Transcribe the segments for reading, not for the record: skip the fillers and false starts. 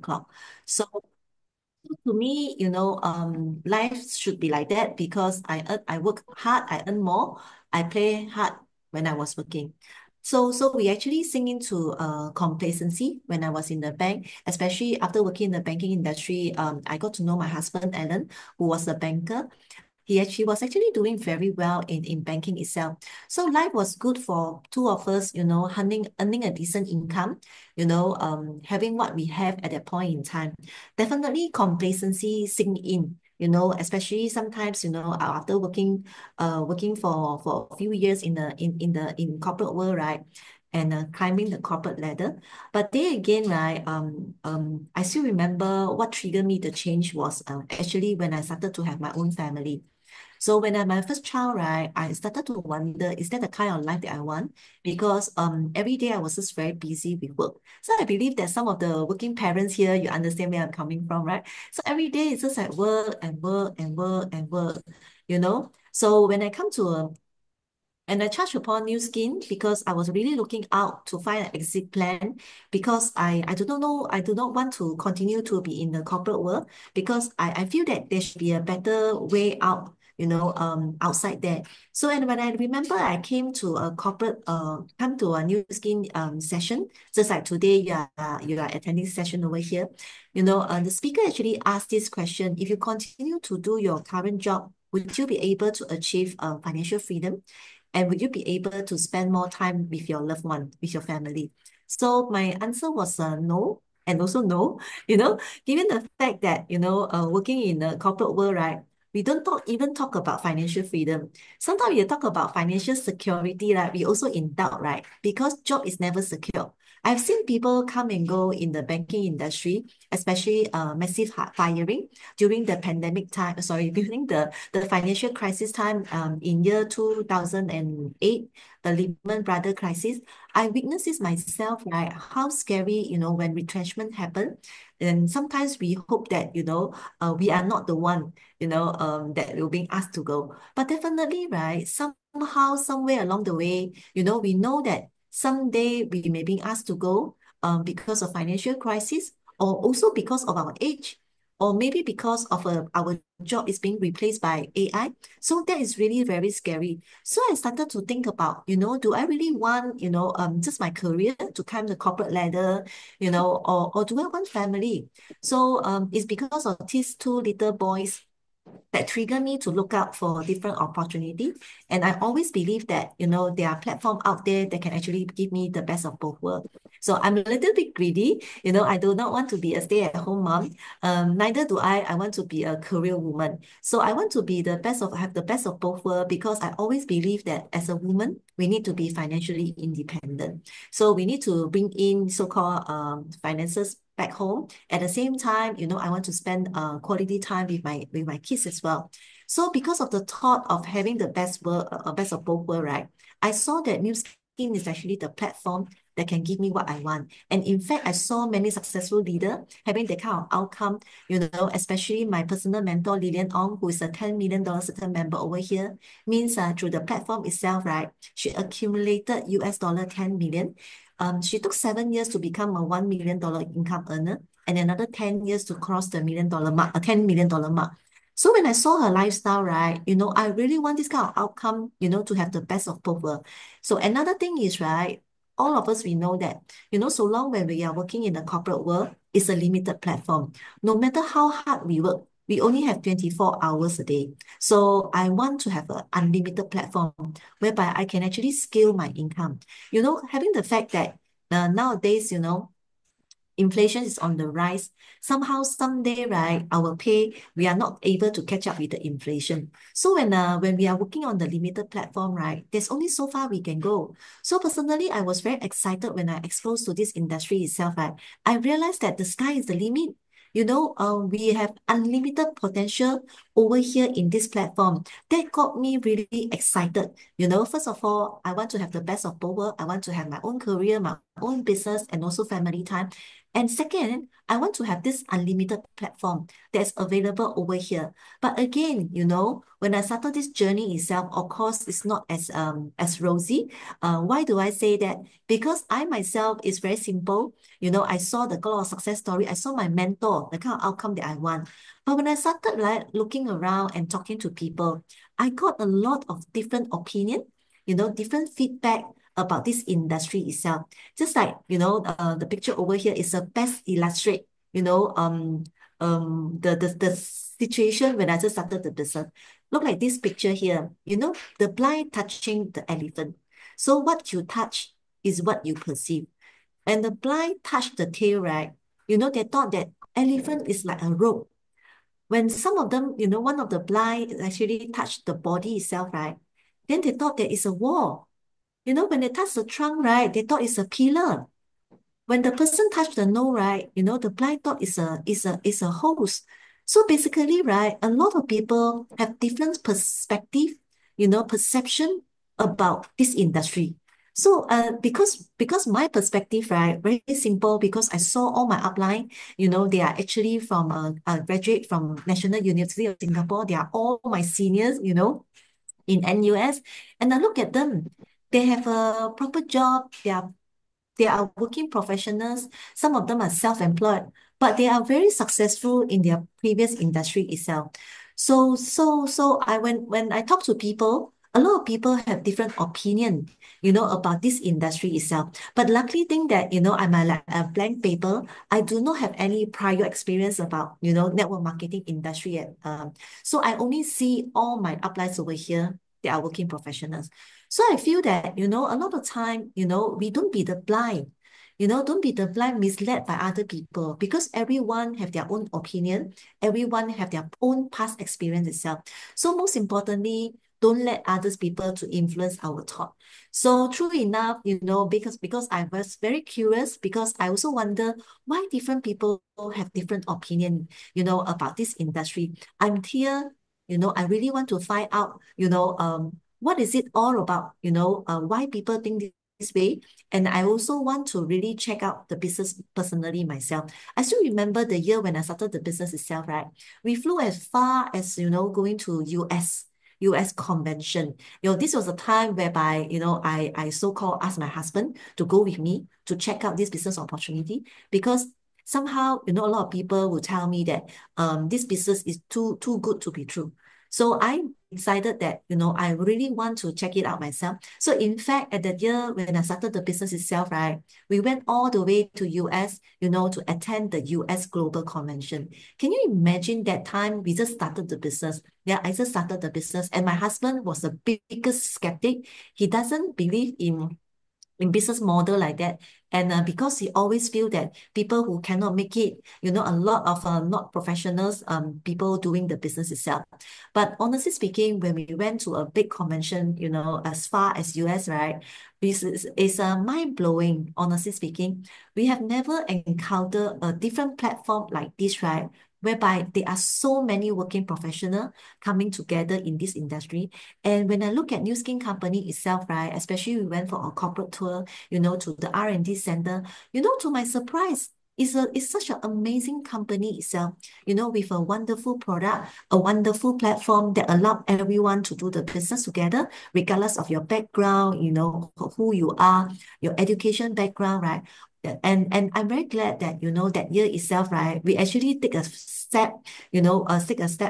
o'clock. So to me, life should be like that because I work hard, I earn more, I play hard when I was working. So we actually sink into complacency when I was in the bank, especially after working in the banking industry. I got to know my husband, Alan, who was a banker. He was actually doing very well in banking itself. So life was good for two of us, earning a decent income, having what we have at that point in time. Definitely complacency sink in, especially sometimes, after working for a few years in corporate world, right? And climbing the corporate ladder. But there again, right, I still remember what triggered me to change was actually when I started to have my own family. So when I had my first child, right, I started to wonder, is that the kind of life that I want? Because every day I was just very busy with work. So I believe that some of the working parents here, you understand where I'm coming from, right? So every day it's just like work and work and work and work, So when I come to a and I charged upon new skin because I was really looking out to find an exit plan because I do not know, I do not want to continue to be in the corporate world because I feel that there should be a better way out, outside there. So and when I remember I came to a corporate come to a new skin session, just like today you are attending session over here. The speaker actually asked this question: if you continue to do your current job, would you be able to achieve financial freedom? And would you be able to spend more time with your loved one, with your family? So my answer was no, and also no. Given the fact that, working in the corporate world, right? We don't even talk about financial freedom. Sometimes you talk about financial security, right? We also in doubt, right? Because job is never secure. I've seen people come and go in the banking industry, especially massive firing during the pandemic time, sorry, during the financial crisis time in year 2008, the Lehman Brothers crisis. I witnessed this myself, right? How scary, when retrenchment happen. And sometimes we hope that, we are not the one, that will being asked to go. But definitely, right, somehow, somewhere along the way, we know that someday we may be asked to go because of financial crisis or also because of our age or maybe because of our job is being replaced by AI. So that is really very scary. So I started to think about, do I really want, just my career to climb the corporate ladder, or do I want family? So it's because of these two little boys that trigger me to look out for different opportunity. And I always believe that, there are platforms out there that can actually give me the best of both worlds. So I'm a little bit greedy. I do not want to be a stay-at-home mom. Neither do I want to be a career woman. So I want to be have the best of both worlds because I always believe that as a woman, we need to be financially independent. So we need to bring in so-called finances back home. At the same time, I want to spend quality time with my kids as well. So because of the thought of having the best of both worlds, right? I saw that New Skin is actually the platform that can give me what I want. And in fact, I saw many successful leaders having that kind of outcome, especially my personal mentor, Lillian Ong, who is a $10 million certain member over here, means through the platform itself, right? She accumulated US dollar 10 million. She took 7 years to become a $1 million income earner and another 10 years to cross the $1 million mark, a $10 million mark. So when I saw her lifestyle, right, I really want this kind of outcome, to have the best of both worlds. So another thing is, right, all of us, we know that, so long when we are working in the corporate world, it's a limited platform. No matter how hard we work, we only have 24 hours a day. So I want to have an unlimited platform whereby I can actually scale my income. Having the fact that nowadays, inflation is on the rise. Somehow, someday, right, our pay, we are not able to catch up with the inflation. So when we are working on the limited platform, right, there's only so far we can go. So personally, I was very excited when I exposed to this industry itself, right? I realized that the sky is the limit. We have unlimited potential over here in this platform. That got me really excited. First of all, I want to have the best of both worlds. I want to have my own career, my own business, and also family time. And second, I want to have this unlimited platform that's available over here. But again, when I started this journey itself, of course, it's not as rosy. Why do I say that? Because I myself is very simple. I saw the glow of success story. I saw my mentor, the kind of outcome that I want. But when I started like looking around and talking to people, I got a lot of different opinion, different feedback about this industry itself. Just like, the picture over here is a best illustrate, you know, um, the situation when I just started the business. Look like this picture here, the blind touching the elephant. So what you touch is what you perceive. And the blind touch the tail, right? They thought that elephant is like a rope. When some of them, one of the blind actually touched the body itself, right? Then they thought there is a wall. When they touch the trunk, right, they thought it's a pillar. When the person touched the nose, right, the blind thought is a hose. So basically, right, a lot of people have different perspective, perception about this industry. So because my perspective, right, very simple, because I saw all my upline, they are actually from a graduate from National University of Singapore. They are all my seniors, in NUS. And I look at them. They have a proper job. They are working professionals. Some of them are self-employed, but they are very successful in their previous industry itself. So I when I talk to people, a lot of people have different opinion, about this industry itself. But luckily thing that, I'm like a blank paper. I do not have any prior experience about, network marketing industry. So I only see all my uplines over here. They are working professionals. So I feel that, a lot of time, we don't be the blind. Don't be the blind misled by other people because everyone have their own opinion. Everyone have their own past experience itself. So most importantly, don't let others people to influence our thought. So true enough, because I was very curious because I also wonder why different people have different opinion, about this industry. I'm here, I really want to find out, what is it all about? Why people think this way? And I also want to really check out the business personally myself. I still remember the year when I started the business itself, right? We flew as far as, going to US convention. This was a time whereby, I so-called asked my husband to go with me to check out this business opportunity because somehow, a lot of people will tell me that this business is too good to be true. So I decided that, I really want to check it out myself. So in fact, at that year when I started the business itself, right, we went all the way to US, to attend the US Global Convention. Can you imagine that time we just started the business? Yeah, I just started the business and my husband was the biggest skeptic. He doesn't believe in business model like that. And because he always feel that people who cannot make it, a lot of not professionals, people doing the business itself. But honestly speaking, when we went to a big convention, as far as US, right, this is mind blowing. Honestly speaking, we have never encountered a different platform like this, right? Whereby there are so many working professional coming together in this industry. And when I look at New Skin Company itself, right, especially we went for a corporate tour, to the R&D center, to my surprise, it's such an amazing company itself, with a wonderful product, a wonderful platform that allow everyone to do the business together, regardless of your background, who you are, your education background, right? And I'm very glad that, that year itself, right, we actually take a step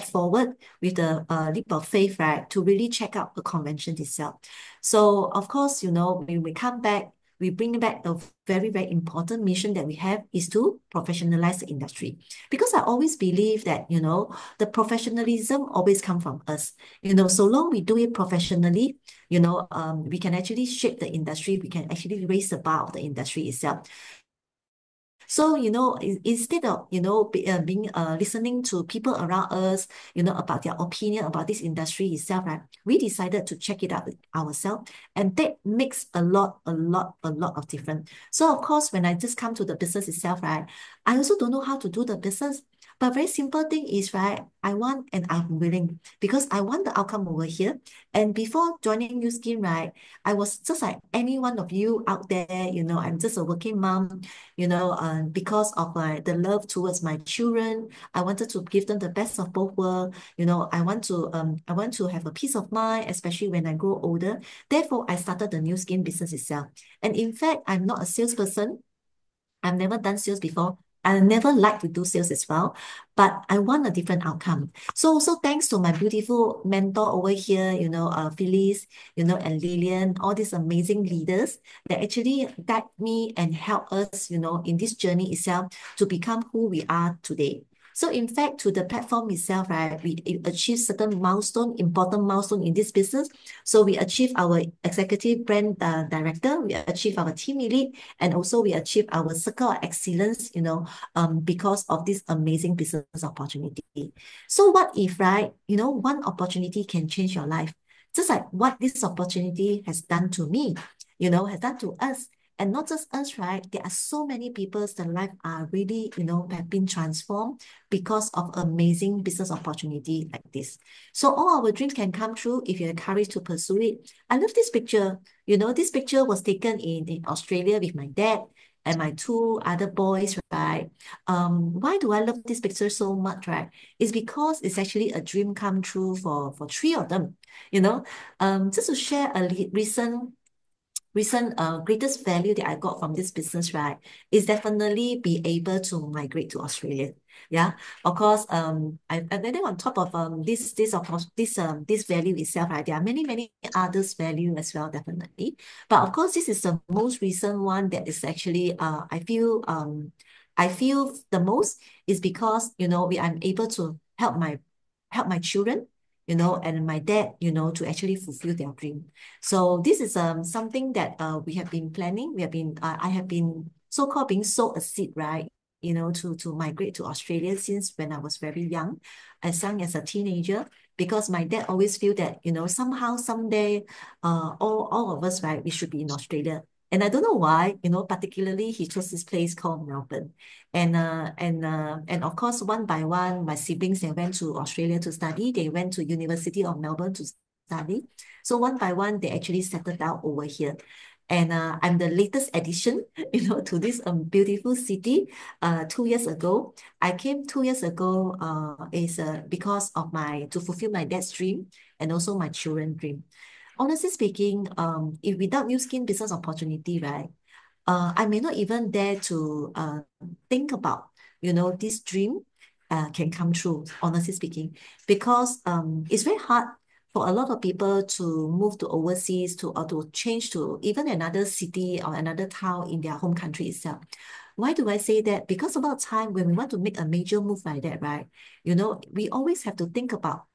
forward with the leap of faith, right, to really check out the convention itself. So of course, when we come back, we bring back a very, very important mission that we have is to professionalize the industry. Because I always believe that, the professionalism always come from us. So long we do it professionally, we can actually shape the industry, we can actually raise the bar of the industry itself. So, instead of, being listening to people around us, about their opinion about this industry itself, right? We decided to check it out ourselves. And that makes a lot of difference. So, of course, when I just come to the business itself, right? I also don't know how to do the business. But very simple thing is, right, I want and I'm willing because I want the outcome over here. And before joining New Skin, right, I was just like any one of you out there, I'm just a working mom, because of like the love towards my children. I wanted to give them the best of both worlds. I want to have a peace of mind, especially when I grow older. Therefore, I started the New Skin business itself. And in fact, I'm not a salesperson. I've never done sales before. I never like to do sales as well, but I want a different outcome. So thanks to my beautiful mentor over here, Phyllis, and Lillian, all these amazing leaders that actually guide me and help us, in this journey itself to become who we are today. So in fact, to the platform itself, right, we achieve certain milestone, important milestone in this business. So we achieve our executive brand director, we achieve our team elite, and also we achieve our circle of excellence, because of this amazing business opportunity. So what if, right, one opportunity can change your life, just like what this opportunity has done to me, has done to us. And not just us, right? There are so many people's their life are really, have been transformed because of amazing business opportunity like this. So all our dreams can come true if you have courage to pursue it. I love this picture. This picture was taken in Australia with my dad and my two other boys, right? Why do I love this picture so much, right? It's because it's actually a dream come true for three of them, you know. Just to share a recent greatest value that I got from this business, right, is definitely be able to migrate to Australia. Yeah, of course. And then on top of this of course this value itself, right, there are many others value as well, definitely. But of course, this is the most recent one that is actually I feel the most is because we I'm able to help my children, and my dad, to actually fulfill their dream. So this is something that we have been planning. I have been so-called being sold a seed, right? To migrate to Australia since when I was very young, as young as a teenager, because my dad always feel that, somehow, someday, all of us, right, we should be in Australia. And I don't know why, particularly he chose this place called Melbourne. And of course, one by one, my siblings, they went to Australia to study. They went to University of Melbourne to study. So one by one, they actually settled down over here. And I'm the latest addition, to this beautiful city. 2 years ago, I came 2 years ago. Is because of to fulfill my dad's dream and also my children's dream. Honestly speaking, if without New Skin business opportunity, right, I may not even dare to think about, this dream can come true, honestly speaking, because it's very hard for a lot of people to move to overseas or to change to even another city or another town in their home country itself. Why do I say that? Because a lot of time when we want to make a major move like that, right, we always have to think about,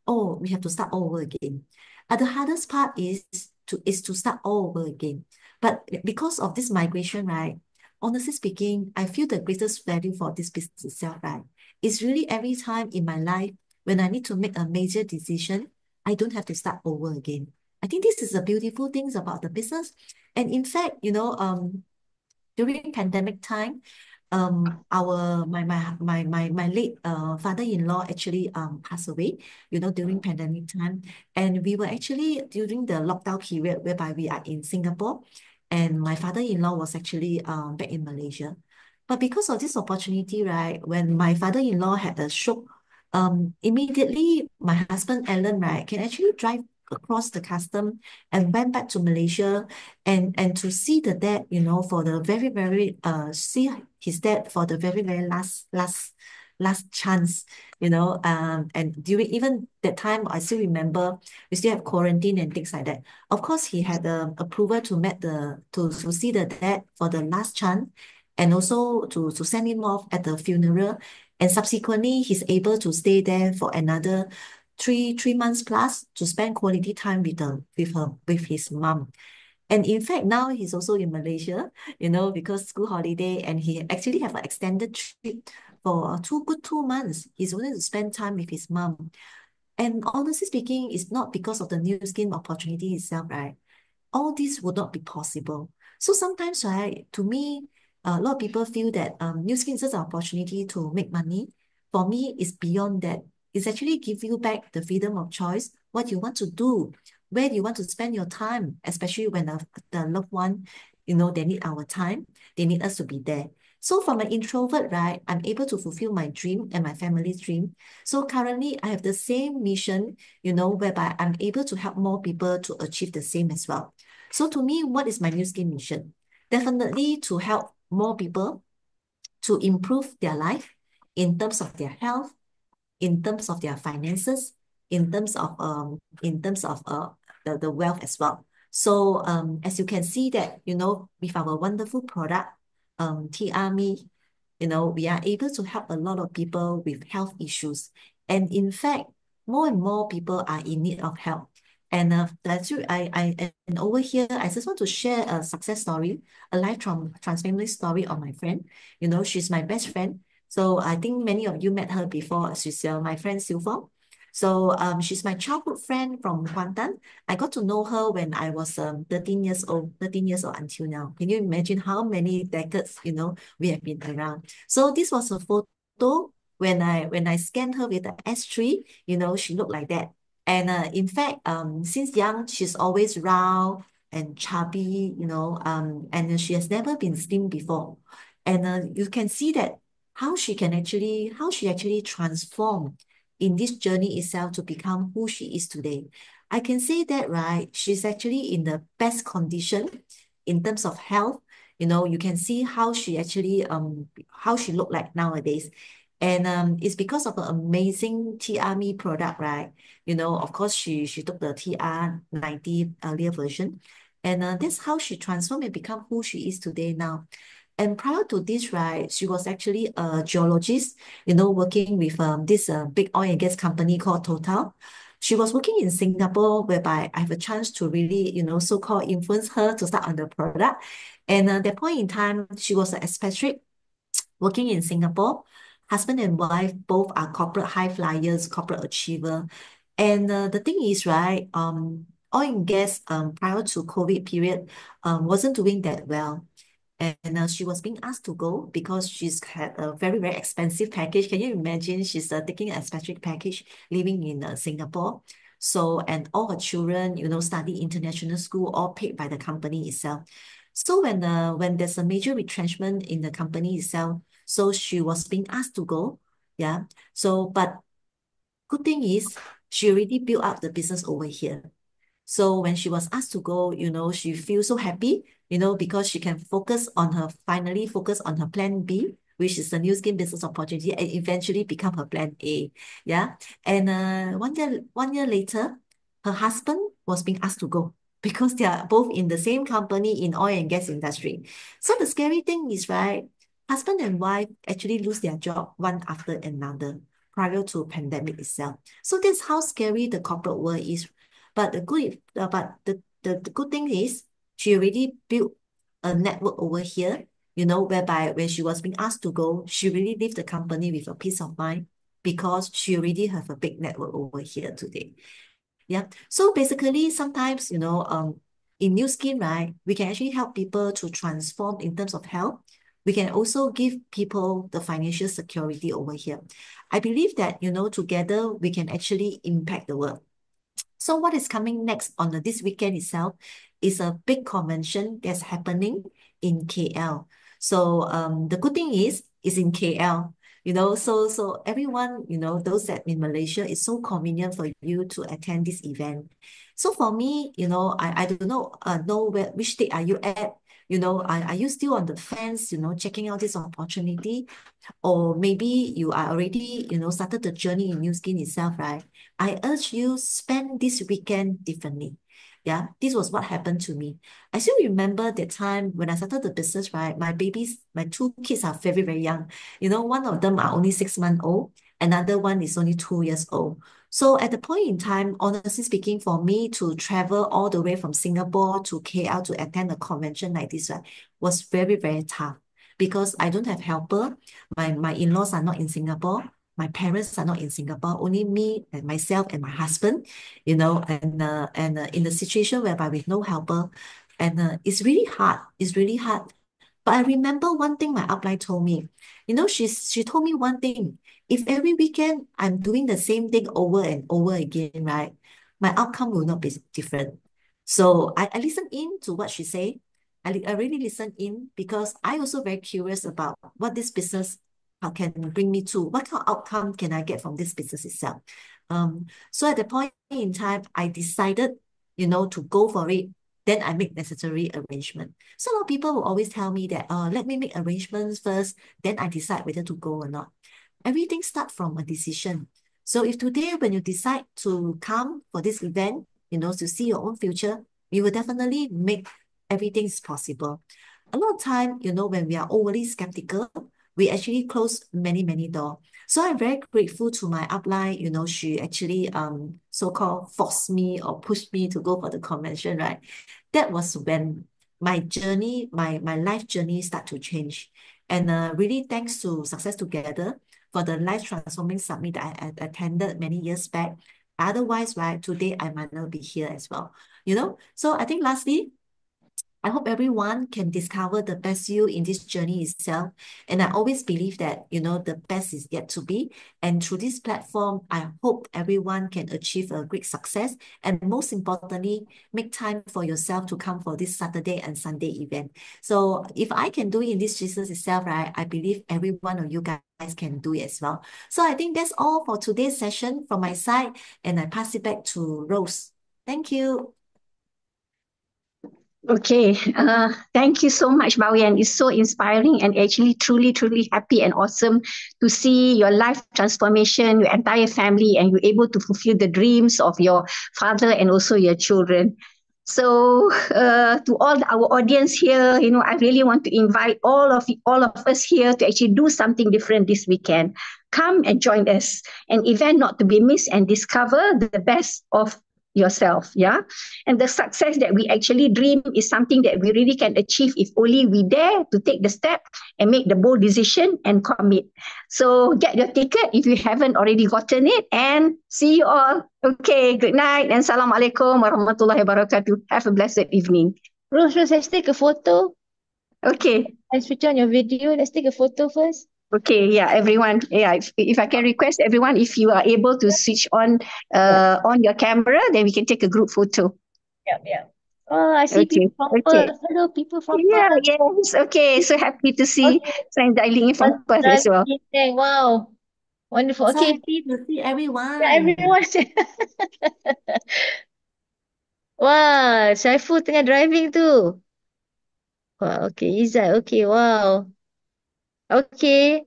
oh, we have to start all over again. The hardest part is to start all over again. But because of this migration, right, honestly speaking, I feel the greatest value for this business itself, right, is really every time in my life when I need to make a major decision, I don't have to start over again. I think this is the beautiful things about the business. And in fact, during pandemic time, my late father-in-law actually passed away, during pandemic time. And we were actually during the lockdown period whereby we are in Singapore, and my father-in-law was actually back in Malaysia. But because of this opportunity, right, when my father-in-law had a stroke, immediately my husband Alan, right, can actually drive across the custom and went back to Malaysia and to see the dad, for the very see his dad for the very last chance, and during even that time, I still remember we still have quarantine and things like that. Of course, he had the approval to met to see the dad for the last chance, and also to send him off at the funeral. And subsequently, he's able to stay there for another three months plus to spend quality time with his mom. And in fact, now he's also in Malaysia, because school holiday, and he actually have an extended trip for 2 months. He's wanted to spend time with his mom. And honestly speaking, it's not because of the new skin opportunity itself, right? All this would not be possible. So sometimes, right, to me, a lot of people feel that new skin is just an opportunity to make money. for me, is beyond that. It's actually give you back the freedom of choice, what you want to do, where do you want to spend your time, especially when the loved one, they need our time, they need us to be there. So from an introvert, right, I'm able to fulfill my dream and my family's dream. So currently, I have the same mission, whereby I'm able to help more people to achieve the same as well. So to me, what is my new skin mission? Definitely to help more people to improve their life in terms of their health, in terms of their finances, in terms of the wealth as well. So as you can see that, with our wonderful product, TRME, we are able to help a lot of people with health issues. And in fact, more and more people are in need of help. And and over here, I just want to share a success story, a life transforming story of my friend. She's my best friend. So I think many of you met her before. She's my friend Silver. So she's my childhood friend from Kuantan. I got to know her when I was 13 years old until now. Can you imagine how many decades, we have been around? So this was a photo when I scanned her with the S3, she looked like that. And in fact, since young, she's always round and chubby, and she has never been slim before. And you can see that how she actually transformed in this journey itself to become who she is today. I can say that, right? She's actually in the best condition in terms of health. You can see how she look like nowadays. And it's because of an amazing TRME product, right? Of course, she took the TR90 earlier version. And that's how she transformed and become who she is today now. And prior to this, right, she was actually a geologist, working with this big oil and gas company called Total. She was working in Singapore, whereby I have a chance to really, so-called influence her to start on the product. And at that point in time, she was an expatriate working in Singapore. Husband and wife both are corporate high flyers, corporate achiever. And the thing is, right, oil and gas prior to COVID period wasn't doing that well. And she was being asked to go because she's had a very, very expensive package. Can you imagine? She's taking a specific package living in Singapore. So, and all her children, study international school, all paid by the company itself. So when there's a major retrenchment in the company itself, so she was being asked to go. Yeah. So, but good thing is she already built up the business over here. So when she was asked to go, she feels so happy, because she can finally focus on her plan B, which is the new skin business opportunity, and eventually become her plan A. Yeah. And 1 year later, her husband was being asked to go because they are both in the same company in oil and gas industry. So the scary thing is, right, husband and wife actually lose their job one after another prior to pandemic itself. So that's how scary the corporate world is. But the good thing is she already built a network over here, whereby when she was being asked to go, she really leave the company with a peace of mind because she already have a big network over here today. Yeah. So basically, sometimes, in New Skin, right, we can actually help people to transform in terms of health. We can also give people the financial security over here. I believe that, together we can actually impact the world. So what is coming next on this weekend itself is a big convention that's happening in KL. So the good thing is it's in KL. So everyone, those that in Malaysia, it's so convenient for you to attend this event. So for me, I don't know which state are you at? Are you still on the fence, checking out this opportunity? Or maybe you are already, started the journey in New Skin itself, right? I urge you spend this weekend differently. Yeah, this was what happened to me. I still remember that time when I started the business, right? My two kids are very, very young. One of them are only 6 months old, another one is only 2 years old. So at the point in time, honestly speaking, for me to travel all the way from Singapore to KL to attend a convention like this, right, was very, very tough because I don't have helper. My in-laws are not in Singapore. My parents are not in Singapore. Only me and myself and my husband, and in the situation whereby with no helper, and it's really hard. It's really hard But I remember one thing my upline told me. She told me one thing. If every weekend I'm doing the same thing over and over again, right, my outcome will not be different. So I listen in to what she say. I really listen in because I also very curious about what this business can bring me to. What kind of outcome can I get from this business itself? So at the point in time, I decided, to go for it. Then I make necessary arrangement. So a lot of people will always tell me that, let me make arrangements first, then I decide whether to go or not. Everything starts from a decision. So if today when you decide to come for this event, to see your own future, you will definitely make everything is possible. A lot of time, when we are overly skeptical, we actually close many, many doors. So I'm very grateful to my upline, she actually so-called forced me or pushed me to go for the convention, right? That was when my journey, my life journey start to change. And really thanks to Success Together for the life transforming summit that I attended many years back. Otherwise, right, today I might not be here as well. So I think lastly, I hope everyone can discover the best you in this journey itself. And I always believe that, the best is yet to be. And through this platform, I hope everyone can achieve a great success. And most importantly, make time for yourself to come for this Saturday and Sunday event. So if I can do it in this business itself, right, I believe every one of you guys can do it as well. So I think that's all for today's session from my side. And I pass it back to Rose. Thank you. Okay, thank you so much, Bao Yan. It's so inspiring and actually truly, truly happy and awesome to see your life transformation, your entire family, and you're able to fulfill the dreams of your father and also your children. So, to all our audience here, I really want to invite all of us here to actually do something different this weekend. Come and join us, an event not to be missed, and discover the best of yourself. Yeah, and the success that we actually dream is something that we really can achieve if only we dare to take the step and make the bold decision and commit. So get your ticket if you haven't already gotten it, and see you all. Okay, good night and Assalamualaikum warahmatullahi wabarakatuh. Have a blessed evening. Rose, let's take a photo. Okay. And switch on your video. Let's take a photo first. Okay, yeah, everyone. Yeah, if I can request everyone, if you are able to switch on your camera, then we can take a group photo. Yeah. Oh, I see Okay, people from okay. Perth. Hello, people from Yeah, Perth. yes. Okay, so happy to see Okay, friends dialing in from let's Perth dive as well. in. Wow, wonderful. So Okay, happy to see yeah, everyone. everyone. Wah, Saiful tengah driving tu. Wah, okay, Izzat. Okay, wow. Okay,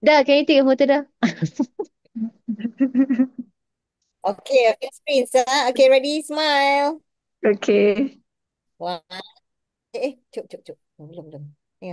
dah, can you take a photo dah? Okay, a few screens. Okay, ready? Smile. Okay. One. Cuk. Belum.